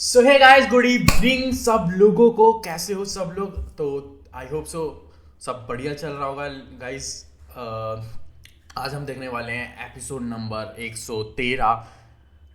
सो hey guys, good evening सब लोगों को। कैसे हो सब लोग? तो आई होप सो सब बढ़िया चल रहा होगा गाइस। आज हम देखने वाले हैं episode number 113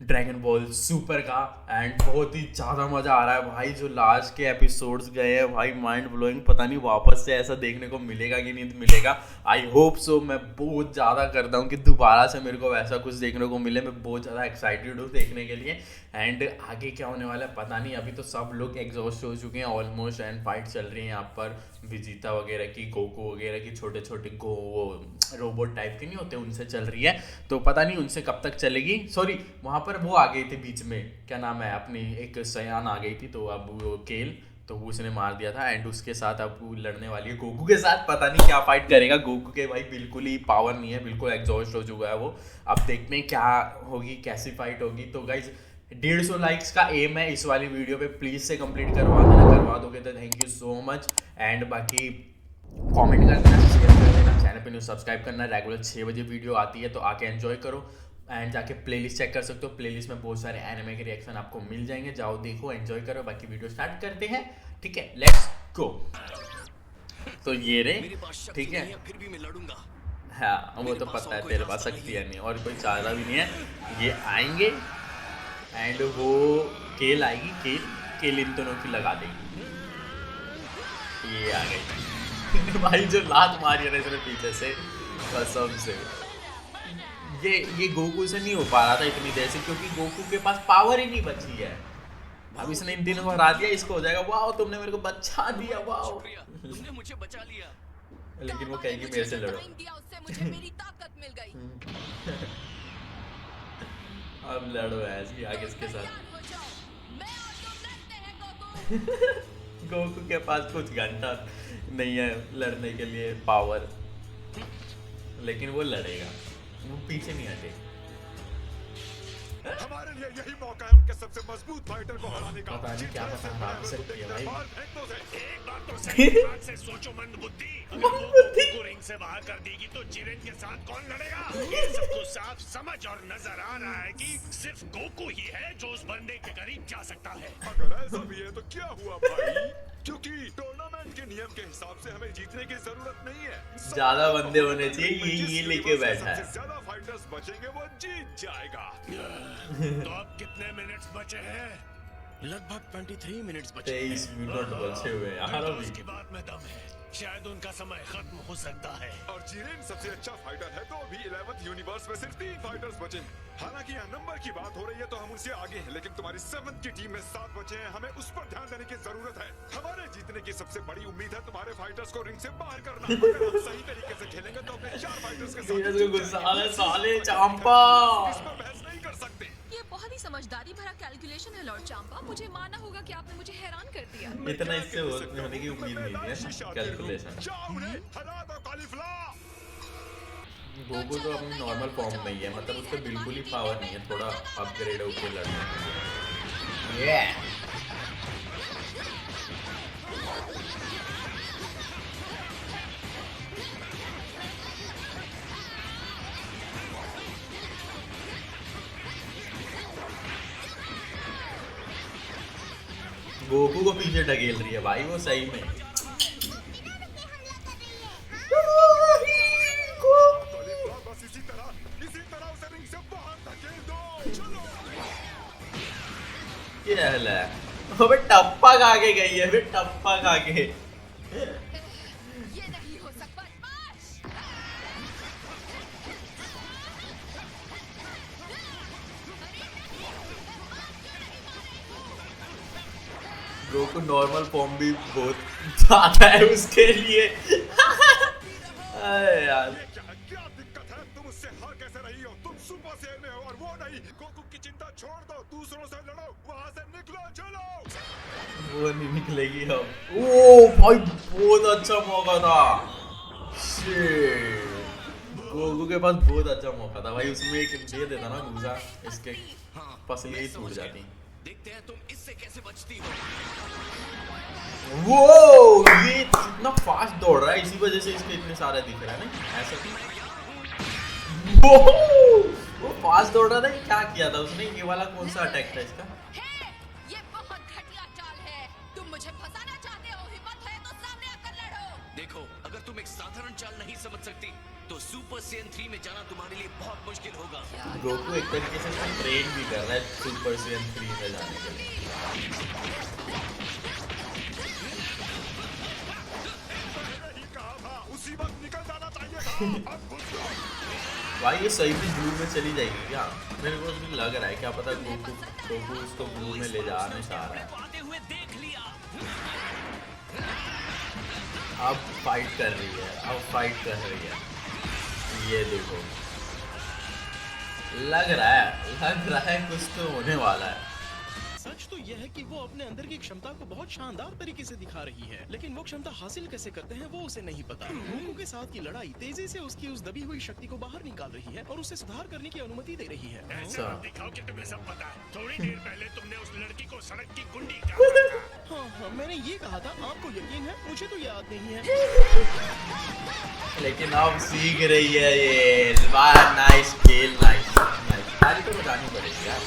dragon ball super का। एंड बहुत ही ज़्यादा मज़ा आ रहा है भाई। जो लास्ट के एपिसोड्स गए हैं भाई, माइंड ब्लोइंग। पता नहीं वापस से ऐसा देखने को मिलेगा कि नहीं मिलेगा। I hope so. मैं बहुत ज़्यादा करता हूँ कि दोबारा से मेरे को वैसा कुछ देखने को मिले। मैं बहुत ज़्यादा एक्साइटेड हूँ देखने के लिए। एंड आगे क्या होने वाला है पता नहीं। अभी तो सब लोग एग्जॉस्ट हो चुके हैं ऑलमोस्ट। एंड फाइट चल रही है यहाँ पर विजिता वगैरह की, गोकू वगैरह की, छोटे छोटे वो रोबोट टाइप के नहीं होते, उनसे चल रही है। तो पता नहीं उनसे कब तक चलेगी। सॉरी, वहाँ पर वो आ गई थी बीच में, क्या नाम है अपनी, एक सयान आ गई थी। तो अब वो केल, तो वो उसने मार दिया था। एंड उसके साथ अब वो लड़ने वाली है गोकू के साथ। पता नहीं क्या फाइट करेगा। गोकू के भाई बिल्कुल ही पावर नहीं है, बिल्कुल एग्जॉस्ट हो चुका है वो। अब देखते हैं क्या होगी, कैसी फाइट होगी। तो गाइज 150 लाइक्स का एम है इस वाली वीडियो पे। प्लीज से कंप्लीट करवा देना। करवा दोगे तो thank you so much. And बाकी कमेंट कर देना, शेयर कर देना, चैनल पे न्यू सब्सक्राइब करना। रेगुलर 6 बजे वीडियो आती है तो आके एंजॉय करो। एंड जाके प्लेलिस्ट चेक कर सकते हो। प्लेलिस्ट में बहुत सारे एनिमे के रिएक्शन आपको मिल जाएंगे। जाओ देखो, एंजॉय करो। बाकी वीडियो स्टार्ट करते हैं, ठीक है? Let's go. तो ये रे, ठीक है। फिर भी मैं लड़ूंगा। हाँ, वो तो पता है तेरे पास शक्ति है नहीं और कोई चाहता भी नहीं है। ये आएंगे एंड वो केल आएगी। केल इन दोनों की लगा देगी। ये आ गई भाई। जो लात मारी है ना इसने पीछे से, कसम से। ये गोकू से नहीं हो पा रहा था इतनी देर से, क्योंकि गोकू के पास पावर ही नहीं बची है। अब इसने इन दिनों को हरा दिया, इसको हो जाएगा वाह तुमने मेरे को बचा दिया, वाह। तुमने मुझे बचा लिया। लेकिन वो कहेगी मेरे से लड़ो। मुझे मेरी ताकत मिल गई। अब लड़ो ऐसी आगे इसके साथ। मैं और तुम लड़ते हैं गोकू। गोकू के पास कुछ घंटा नहीं है लड़ने के लिए पावर, लेकिन वो लड़ेगा। वो पीछे नहीं हटे। हमारे लिए यही मौका है उनके सबसे मजबूत फाइटर को हराने का। पता नहीं क्या पता हरा भी सकती है भाई। एक बात तो सही दिमाग से सोचो मंदबुद्धि। अगर वो गोकू को रिंग से बाहर कर देगी तो जिरेन के साथ कौन लड़ेगा? ये सबको साफ समझ और नजर आ रहा है कि सिर्फ गोकू ही है जो उस बंदे के करीब जा सकता है। अगर ऐसा भी है तो क्या हुआ भाई? क्योंकि टूर्नामेंट के नियम के हिसाब से हमें जीतने की जरूरत नहीं है। ज्यादा बंदे होने चाहिए। ये लेके बैठा है। ज्यादा फाइटर्स बचेंगे वो जीत जाएगा। तो अब कितने मिनट्स बचे हैं? लगभग 23 मिनट्स बचे 23 मिनट बचे हुए हैं यार अभी। उसकी बात में दम है। शायद उनका समय खत्म हो सकता है। और जिरेन सबसे अच्छा फाइटर है तो अभी 11th यूनिवर्स में सिर्फ 3 फाइटर्स बचे। हालांकि यहाँ नंबर की बात हो रही है तो हम उनसे आगे हैं, लेकिन तुम्हारी 7th की टीम में 7 बचे हैं। हमें उस पर ध्यान देने की जरूरत है। हमारे जीतने की सबसे बड़ी उम्मीद है तुम्हारे फाइटर्स को रिंग से बाहर करना। अगर हम सही तरीके से खेलेंगे तो अपने 4 फाइटर्स के साथ साले चांपा। इसमें बहस नहीं कर सकते। ये बहुत ही समझदारी भरा कैलकुलेशन है लॉर्ड चांपा। मुझे मानना होगा कि आपने मुझे हैरान कर दिया। इतना इससे होने की उम्मीद नहीं है। कैलकुलेशन। हरा दो कालीफ्लावर। गोकू तो अपनी नॉर्मल फॉर्म में ही है, मतलब उसको बिल्कुल ही पावर नहीं है। थोड़ा अपग्रेड होके लड़ने के लिए। गोकू को पीछे ढकेल रही है भाई वो सही में। बस इसी तरह उसे रिंग से बाहर धकेल दो। चलो। क्या हल है? अबे टप्पा खा के गई है, फिर टप्पा खा के। ये नहीं हो सकता। गोकू नॉर्मल फॉर्म भी बहुत ज्यादा है उसके लिए। अरे यार क्या दिक्कत है? तुम उससे हार कैसे रही हो? तुम सुपर सेल में हो और वो नहीं। गोकू की चिंता छोड़ दो, दूसरों से लड़ो। वहाँ से निकलो, चलो। वो नहीं निकलेगी अब। ओ भाई बहुत अच्छा मौका था। गोकू के पास बहुत अच्छा मौका था भाई। उसमें एक दे देता ना दूसरा, इसके पसलियाँ ही टूट जाती। देखते हैं तुम इससे कैसे बचती हो। वो ये इतना फास्ट दौड़ रहा है, इसी वजह से इसके इतने सारे दिख रहा है ना ऐसा। वो फास्ट दौड़ रहा था। क्या किया था उसने? ये वाला कौन सा अटैक था इसका? ये एक साधारण चाल नहीं समझ सकती तो सुपर सेन 3 में जाना तुम्हारे लिए बहुत मुश्किल होगा। गोकू एक तरीके से उसको ट्रेन भी कर रहा है सुपर सेन 3 में जाने के लिए। यही कहा था, उसी वक्त निकल जाना चाहिए था। अब घुस जाओ। भाई ये सही में ब्लू में चली जाएगी क्या? मेरे को भी लग रहा है, क्या पता गोकू उसको ब्लू में ले जाना चाह रहा है। आते हुए देख लिया। अब फाइट कर रही है, अब फाइट कर रही है। ये देखो, लग रहा है कुछ तो होने वाला है। सच तो यह है कि वो अपने अंदर की क्षमता को बहुत शानदार तरीके से दिखा रही है, लेकिन वो क्षमता हासिल कैसे करते हैं वो उसे नहीं पता। गोकू के साथ की लड़ाई तेजी से उसकी उस दबी हुई शक्ति को बाहर निकाल रही है और उसे सुधार करने की अनुमति दे रही है। ऐसे अच्छा। मत दिखाओ कि तुम्हें सब पता है। थोड़ी देर पहले तुमने उस लड़की को सड़क की कुंडी कहा था। हाँ, मैंने ये कहा था। आपको यकीन है? मुझे तो याद नहीं है। लेकिन अब सीख रही है ये। नाइस खेल, नाइस नाइस। ताली तो बजानी पड़ेगी यार।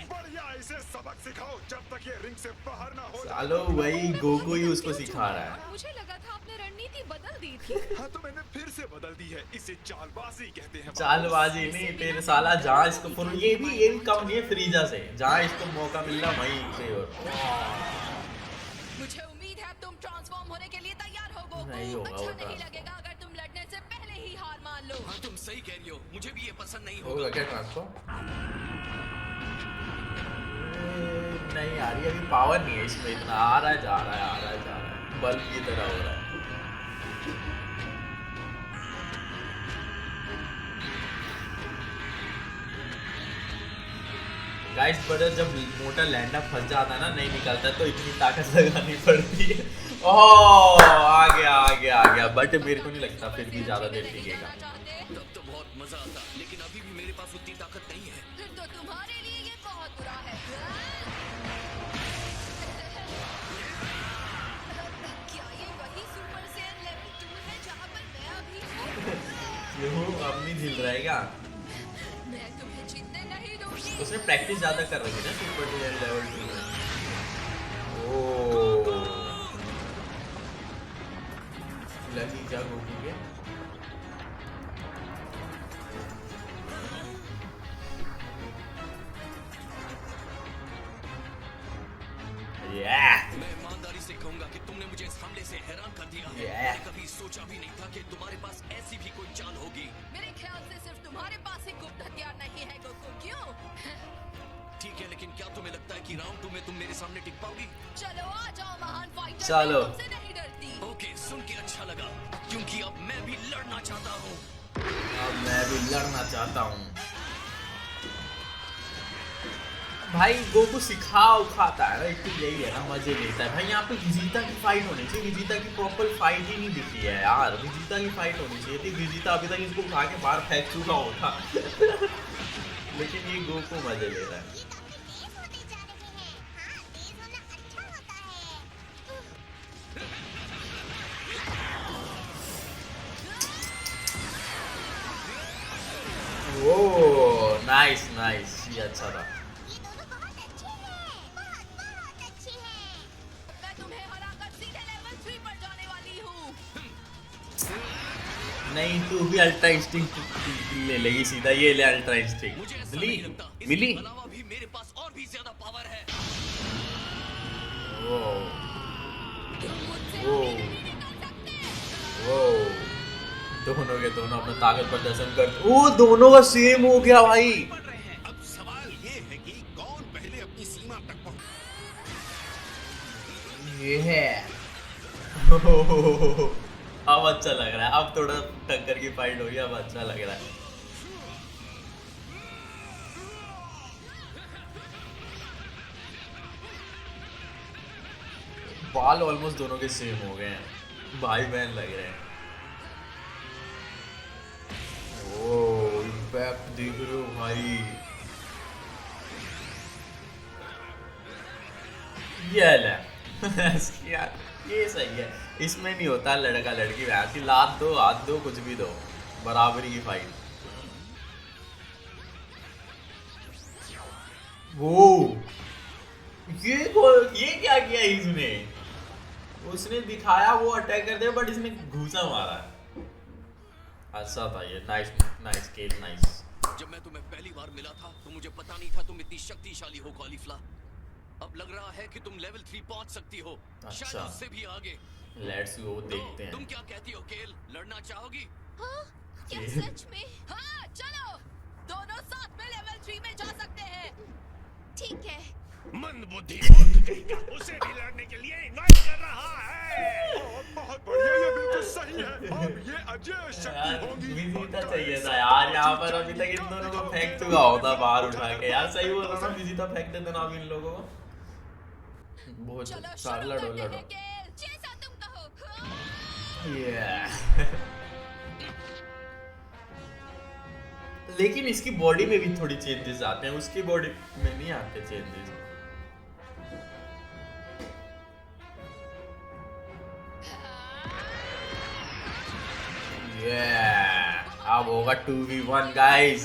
बढ़िया, इसे सबक सिखाओ जब तक ये रिंग से बाहर ना हो। सालो वही गोकू ही उसको सिखा रहा है। मुझे लगा था आपने रणनीति बदल दी थी। हाँ, तो मैंने फिर से बदल दी है। इसे चालबाजी कहते हैं। चालबाजी नहीं, फिर साला जहाँ इसको ये भी कम नहीं है फ्रीजा से, जहाँ इसको मौका मिल रहा वहीं पे। और मुझे उम्मीद है तुम ट्रांसफॉर्म होने के लिए तैयार हो गोकू। नहीं होगा अच्छा वो नहीं ट्रांसफॉर्म। लगेगा अगर तुम लड़ने से पहले ही हार मान लो। हाँ तुम सही कह रही हो, मुझे भी ये पसंद नहीं होगा होगा। क्या ट्रांसफॉर्म? नहीं यार, ये अभी पावर नहीं है इसमें इतना। आ रहा है जा रहा है, आ रहा है जा रहा है, बल्ब की तरह हो रहा है। गाइस पर जब मोटा लैंडा फंस जाता है ना, नहीं निकलता है, तो इतनी ताकत लगानी पड़ती है। ओह आ गया। बट मेरे को नहीं लगता फिर भी ज्यादा देर टिकेगा। तब तो बहुत मजा आता, लेकिन अभी भी मेरे पास उतनी ताकत नहीं है। फिर तो तुम्हारे लिए ये बहुत बुरा है। क्या ये वही सुपर सेन लेवल 2 है जहाँ पर मैं अभी हूँ? क्यों अब नहीं झिल रहा है क्या? मैं तुम्हें जीतने नहीं दूंगी। उसने प्रैक्टिस ज्यादा कर रखी ना सुपर सेन लेवल 2 में। ओह लगी क्या गोकू के? मैं ईमानदारी से कहूंगा कि तुमने मुझे इस हमले से हैरान कर दिया है। Yeah. मैंने कभी सोचा भी नहीं था कि तुम्हारे पास ऐसी भी कोई चाल होगी। मेरे ख्याल से सिर्फ तुम्हारे पास ही गुप्त हथियार नहीं है गोकू। क्यों? ठीक है, लेकिन क्या तुम्हें लगता है कि राउंड 2 में तुम मेरे सामने टिक पाओगी? चलो आ जाओ महान फाइटर। चलो। मैं तुमसे नहीं डरती। ओके, सुन के अच्छा लगा, क्योंकि अब मैं भी लड़ना चाहता हूँ। अब मैं भी लड़ना चाहता हूँ। भाई गोकू सिखाओ खाता है ना, एक तो यही है ना, मजे लेता है भाई। यहाँ पे विजिता की फाइट होनी चाहिए। विजिता की प्रॉपर फाइट ही नहीं दिखी है यार। विजिता की फाइट होनी चाहिए थी। विजिता अभी तक इसको उठा के बाहर फेंक चुका होता। लेकिन ये गोकू मजे ले रहा है। ओह नाइस नाइस, ये अच्छा था। मैं तुम्हें हराकर सीधे लेवल 3 पर जाने वाली हूँ। नहीं तू भी अल्ट्रा इंस्टिंक्ट ले लेगी सीधा। ये ले अल्ट्रा इंस्टिंक्ट। मुझे ऐसा मिली नहीं लगता। मिली। इसके अलावा भी मेरे पास और भी ज्यादा पावर है। ओह तुम मुझसे ओ। अभी नहीं निकल सकते। ओह दोनों के दोनों अपना ताकत प्रदर्शन कर। ओ दोनों का सेम हो गया भाई। अब सवाल ये है कि कौन पहले अपनी सीमा तक पहुंच। ये है। अब अच्छा लग रहा है। अब थोड़ा टक्कर की फाइट हो गई, अब अच्छा लग रहा है। बाल ऑलमोस्ट दोनों के सेम हो गए हैं, भाई बहन लग रहे हैं। ओह इम्पैक्ट देख रहे हो भाई। ये ले यार ये सही है। इसमें नहीं होता लड़का लड़की वैसी लात दो हाथ दो कुछ भी दो, बराबरी की फाइट। वो ये क्या किया इसने? उसने दिखाया वो अटैक कर दे, बट इसने घूसा मारा। अच्छा था ये। नाइस नाइस किल, नाइस। जब मैं तुम्हें पहली बार मिला था तो मुझे पता नहीं था तुम इतनी शक्तिशाली हो कॉलीफ्ला। अब लग रहा है कि तुम लेवल 3 पहुंच सकती हो, शायद अच्छा। उससे भी आगे। लेट्स गो, देखते तुम हैं। क्या कहती हो केल, लड़ना चाहोगी? हाँ, क्या सच में? हाँ, चलो दोनों साथ में लेवल 3 में जा सकते हैं। ठीक है। मंदबुद्धि उसे भी लड़ने के लिए इनवाइट कर रहा है। बहुत बढ़िया, ये बिल्कुल सही है। अब ये अजय शक्ति होगी। विजिता चाहिए था यार यहाँ पर। अभी तक इन दोनों को फेंक चुका होता बाहर उठा के। यार सही बोल रहा हूँ ना, विजिता फेंक देते ना अभी इन लोगों को। बहुत चलो सारा शुरू लड़ो करते लड़ो। हैं केल, जैसा तुम कहो। हाँ। Yeah. लेकिन इसकी बॉडी में भी थोड़ी चेंजेस आते हैं, उसकी बॉडी में नहीं आते चेंजेस। अब होगा 2v1 गाइस।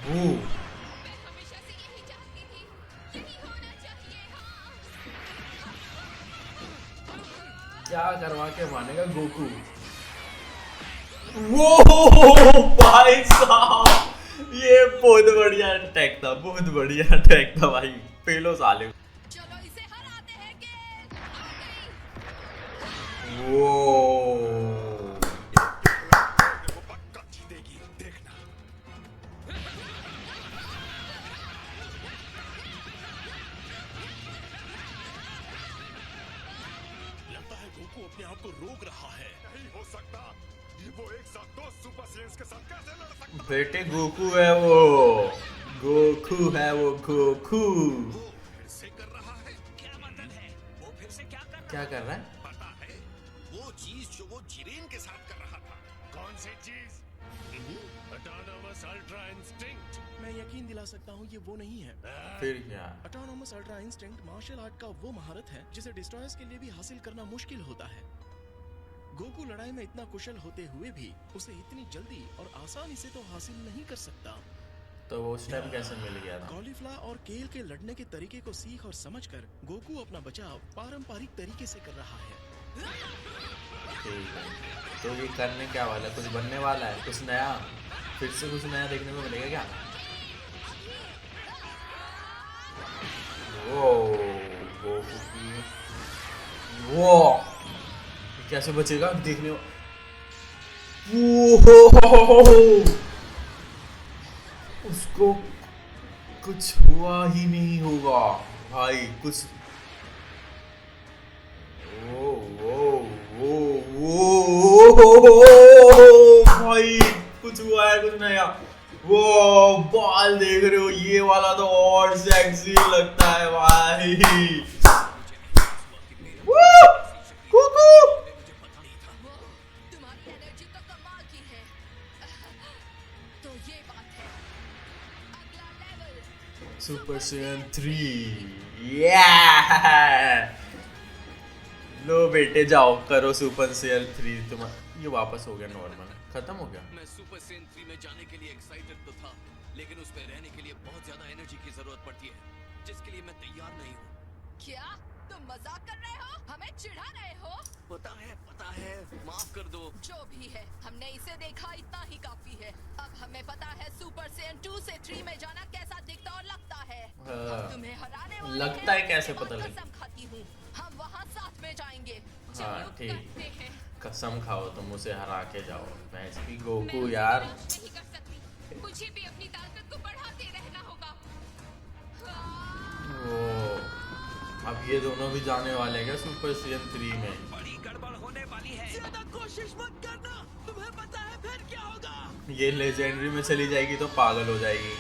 मैं हमेशा से यही चाहती थी, यही होना चाहिए। हाँ। क्या करवा के मानेगा गोकू? वो भाई साहब, ये बहुत बढ़िया अटैक था, बहुत बढ़िया अटैक था भाई। पेलो साले। चलो इसे हराते हैं केल। आ गई। वो वो पक्का जीतेगी, देखना। लगता है गोकू अपने आप को रोक रहा है। नहीं हो सकता, वो एक साथ दो सुपर सेयंस के साथ कैसे लड़ सकता? बेटे गोकू है वो, गोकू है वो, गोकू। वो फिर से कर रहा है। क्या मतलब है? वो फिर से क्या कर क्या कर रहा है? पता है, वो चीज जो वो जिरेन के साथ कर रहा था। कौन सी चीज? Autonomous ultra instinct. मैं यकीन दिला सकता हूँ ये वो नहीं है। फिर क्या? Autonomous ultra instinct martial art का वो महारत है जिसे डिस्ट्रॉयर्स के लिए भी हासिल करना मुश्किल होता है। गोकू लड़ाई में इतना कुशल होते हुए भी उसे इतनी जल्दी और आसानी से तो हासिल नहीं कर सकता। तो वो उस टाइम कैसे मिल गया था? कॉलीफ्ला और केल के लड़ने के तरीके को सीख और समझकर गोकू अपना बचाव पारंपरिक तरीके से कर रहा है। ठीक है, तो ये करने क्या वाला है? कुछ बनने वाला है? कुछ नया? फिर से कुछ नया देखने को मिलेगा क्या? वो गोकू की वो कैसे बचेगा देखने? उसको कुछ हुआ ही नहीं होगा भाई। कुछ ओ भाई, कुछ हुआ है, कुछ नया। वो बाल देख रहे हो, ये वाला तो और सेक्सी लगता है भाई। कुकू तुम्हारी एनर्जी तो कमाल की है। तो ये बात है। अगला लेवल सुपर सेयन 3। या लो बेटे जाओ करो सुपर सेयन 3। तुम ये वापस हो गया नॉर्मल, खत्म हो गया। मैं सुपर सेन 3 में जाने के लिए एक्साइटेड तो था, लेकिन उसमें रहने के लिए बहुत ज्यादा एनर्जी की जरूरत पड़ती है, जिसके लिए मैं तैयार नहीं हूँ। क्या तुम मजाक कर रहे हो? हमें चिढ़ा रहे हो? पता है, माफ कर दो। जो भी है, हमने इसे देखा, इतना ही काफी है। अब हमें पता है सुपर सेयन 2 से 3 में जाना कैसा दिखता और लगता है। हम तुम्हें हराने वाले लगता है हैं, कैसे और पता लगे? कसम खाती हूँ, हम वहाँ साथ में जाएंगे। हाँ चलो ठीक, करते हैं। कसम खाओ तुम उसे हरा के जाओ। मैं इसकी गोकू मैं यार। निराश नहीं कर सकती, मुझे भी अपनी ताकत को बढ़ाते रहना होगा। ओ, अब ये दोनों भी जाने वाले हैं क्या सुपर सेयन 3 में? बड़ी गड़बड़ होने वाली है। ज्यादा कोशिश मत करना, तुम्हें पता है फिर क्या होगा। ये लेजेंडरी में चली जाएगी तो पागल हो जाएगी।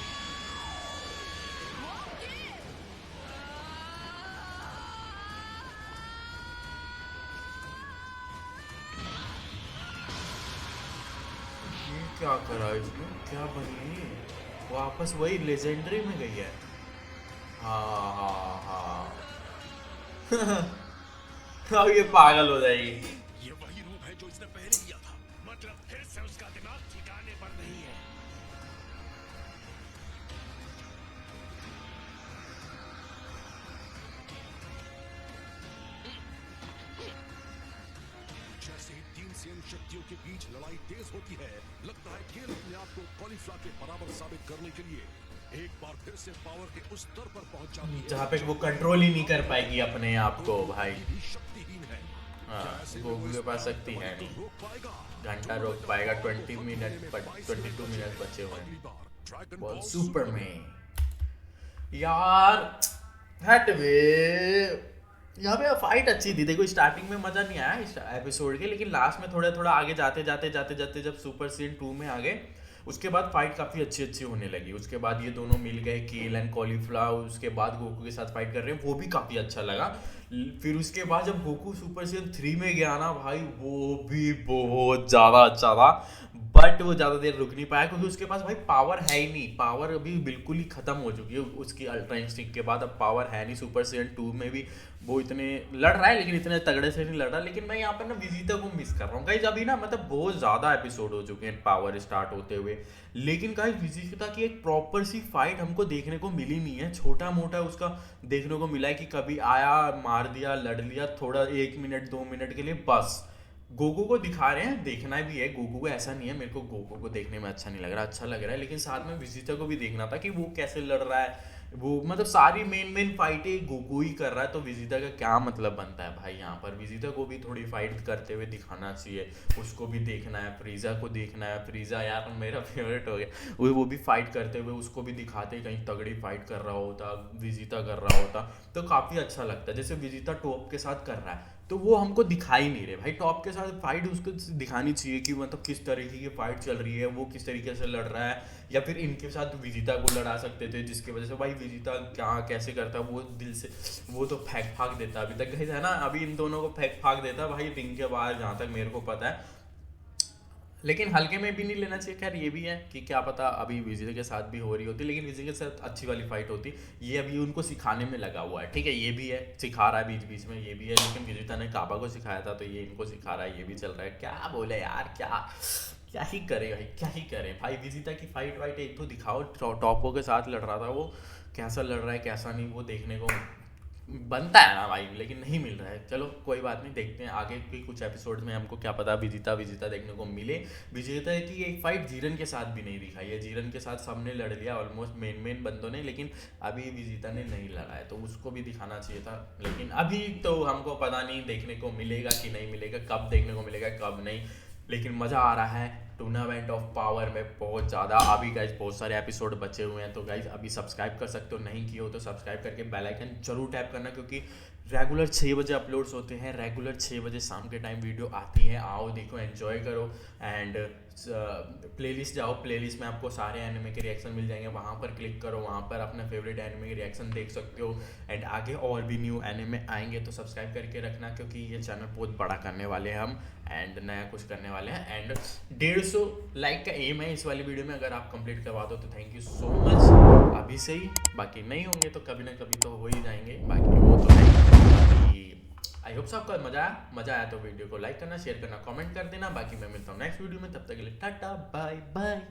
ये क्या करा इसने? क्या बनी? वापस वही लेजेंडरी में गई है। हाँ हाँ हाँ। अब ये पागल हो जाएगी। ये वही रूप है जो इसने पहले लिया था। मतलब फिर से उसका दिमाग ठिकाने पर नहीं है। सेन शक्तियों के बीच लड़ाई तेज होती है। लगता है गेल अपने आप को कॉलीफ्ला के बराबर साबित करने के लिए एक बार फिर से पावर के उस स्तर पर पहुंच जाती है जहाँ पे वो कंट्रोल ही नहीं कर पाएगी अपने आप को भाई। भी शक्तिहीन है। हाँ, गोकू के पास शक्ति है नहीं, रोक पाएगा घंटा रोक पाएगा। 22 मिनट बचे हुए हैं। ड्रैगन बॉल बॉल सुपर में यार हट वे। यहाँ पे फाइट अच्छी थी, देखो स्टार्टिंग में मजा नहीं आया इस एपिसोड के, लेकिन लास्ट में थोड़ा थोड़ा आगे जाते जाते जब सुपर सीन 2 में आ गए उसके बाद फाइट काफी अच्छी होने लगी। उसके बाद ये दोनों मिल गए, केल एंड कॉलीफ्ला, उसके बाद गोकू के साथ फाइट कर रहे हैं, वो भी काफी अच्छा लगा। फिर उसके बाद जब गोकू सुपर सीजन 3 में गया ना भाई, वो भी बहुत ज्यादा अच्छा था, बट वो ज्यादा देर रुक नहीं पाया क्योंकि उसके पास भाई पावर है ही नहीं। पावर अभी बिल्कुल ही खत्म हो चुकी है उसकी अल्ट्रा इंस्टिंक्ट के बाद, अब पावर है नहीं। सुपर सीजन 2 में भी वो इतने लड़ रहा है लेकिन इतने तगड़े से नहीं लड़ रहा। लेकिन मैं यहाँ पर ना विजिता को मिस कर रहा हूँ गाइस। अभी ना मतलब बहुत ज्यादा एपिसोड हो चुके हैं पावर स्टार्ट होते हुए, लेकिन गाइस विजिता की एक प्रॉपर सी फाइट हमको देखने को मिली नहीं है। छोटा मोटा उसका देखने को मिला है कि कभी आया, मार दिया, लड़ लिया थोड़ा 1 मिनट 2 मिनट के लिए, बस। गोकू को दिखा रहे हैं, देखना भी है गोकू को, ऐसा नहीं है मेरे को गोकू को देखने में अच्छा नहीं लग रहा, अच्छा लग रहा है, लेकिन साथ में विजिता को भी देखना था कि वो कैसे लड़ रहा है। वो मतलब सारी मेन फाइटें गोकू ही कर रहा है, तो विजिता का क्या मतलब बनता है भाई। यहाँ पर विजिता को भी थोड़ी फाइट करते हुए दिखाना चाहिए, उसको भी देखना है, फ्रीजा को देखना है। फ्रीजा यार मेरा फेवरेट हो गया, वो भी फाइट करते हुए उसको भी दिखाते, कहीं तगड़ी फाइट कर रहा होता, विजिता कर रहा होता तो काफ़ी अच्छा लगता। जैसे विजिता टॉप के साथ कर रहा है तो वो हमको दिखाई नहीं रहे भाई। टॉप के साथ फाइट उसको दिखानी चाहिए कि मतलब किस तरीके की फाइट चल रही है, वो किस तरीके से लड़ रहा है, या फिर इनके साथ विजिता को लड़ा सकते थे, जिसकी वजह से भाई विजिता क्या कैसे करता है वो दिल से, वो तो फेंक फाक देता अभी तक है ना, अभी इन दोनों को फेंक फाक देता भाई रिंग के बाहर, जहाँ तक मेरे को पता है। लेकिन हल्के में भी नहीं लेना चाहिए। खैर ये भी है कि क्या पता अभी विजिता के साथ भी हो रही होती, लेकिन विजिता के साथ अच्छी वाली फाइट होती। ये अभी उनको सिखाने में लगा हुआ है, ठीक है, ये भी है, सिखा रहा है बीच बीच में, ये भी है। लेकिन विजिता ने काबा को सिखाया था तो ये इनको सिखा रहा है, ये भी चल रहा है। क्या बोले यार, क्या ही करे भाई, क्या ही करे भाई। विजिता की फाइट वाइट एक तो दिखाओ, टॉपो के साथ लड़ रहा था वो, कैसा लड़ रहा है कैसा नहीं वो देखने को बनता है ना भाई, लेकिन नहीं मिल रहा है। चलो कोई बात नहीं, देखते हैं आगे भी कुछ एपिसोड में, हमको क्या पता विजिता देखने को मिले। विजिता की एक फाइट जीरन के साथ भी नहीं दिखाई है, जीरन के साथ सबने लड़ लिया ऑलमोस्ट मेन बंदों ने, लेकिन अभी विजिता ने नहीं लड़ा है, तो उसको भी दिखाना चाहिए था। लेकिन अभी तो हमको पता नहीं देखने को मिलेगा कि नहीं मिलेगा, कब देखने को मिलेगा कब नहीं, लेकिन मज़ा आ रहा है टूर्नामेंट ऑफ पावर में बहुत ज़्यादा। अभी गाइज बहुत सारे एपिसोड बचे हुए हैं, तो गाइज अभी सब्सक्राइब कर सकते हो, नहीं किए हो तो सब्सक्राइब करके बेल आइकन जरूर टैप करना, क्योंकि रेगुलर 6 बजे अपलोड्स होते हैं, रेगुलर 6 बजे शाम के टाइम वीडियो आती है। आओ देखो, एंजॉय करो। एंड प्लेलिस्ट जाओ, प्लेलिस्ट में आपको सारे एनिमे के रिएक्शन मिल जाएंगे, वहाँ पर क्लिक करो, वहाँ पर अपना फेवरेट एनिमे के रिएक्शन देख सकते हो। एंड आगे और भी न्यू एनिमे आएंगे तो सब्सक्राइब करके रखना, क्योंकि ये चैनल बहुत बड़ा करने वाले हैं हम, एंड नया कुछ करने वाले हैं। एंड 150 लाइक का एम है इस वाली वीडियो में, अगर आप कंप्लीट करवा दो तो थैंक यू सो मच अभी से ही। बाकी नहीं होंगे तो कभी ना कभी तो हो ही जाएंगे, बाकी वो तो है। आई होप आपको मजा आया तो वीडियो को लाइक करना, शेयर करना, कमेंट कर देना। बाकी मैं मिलता हूँ नेक्स्ट वीडियो में, तब तक के लिए टाटा बाय बाय।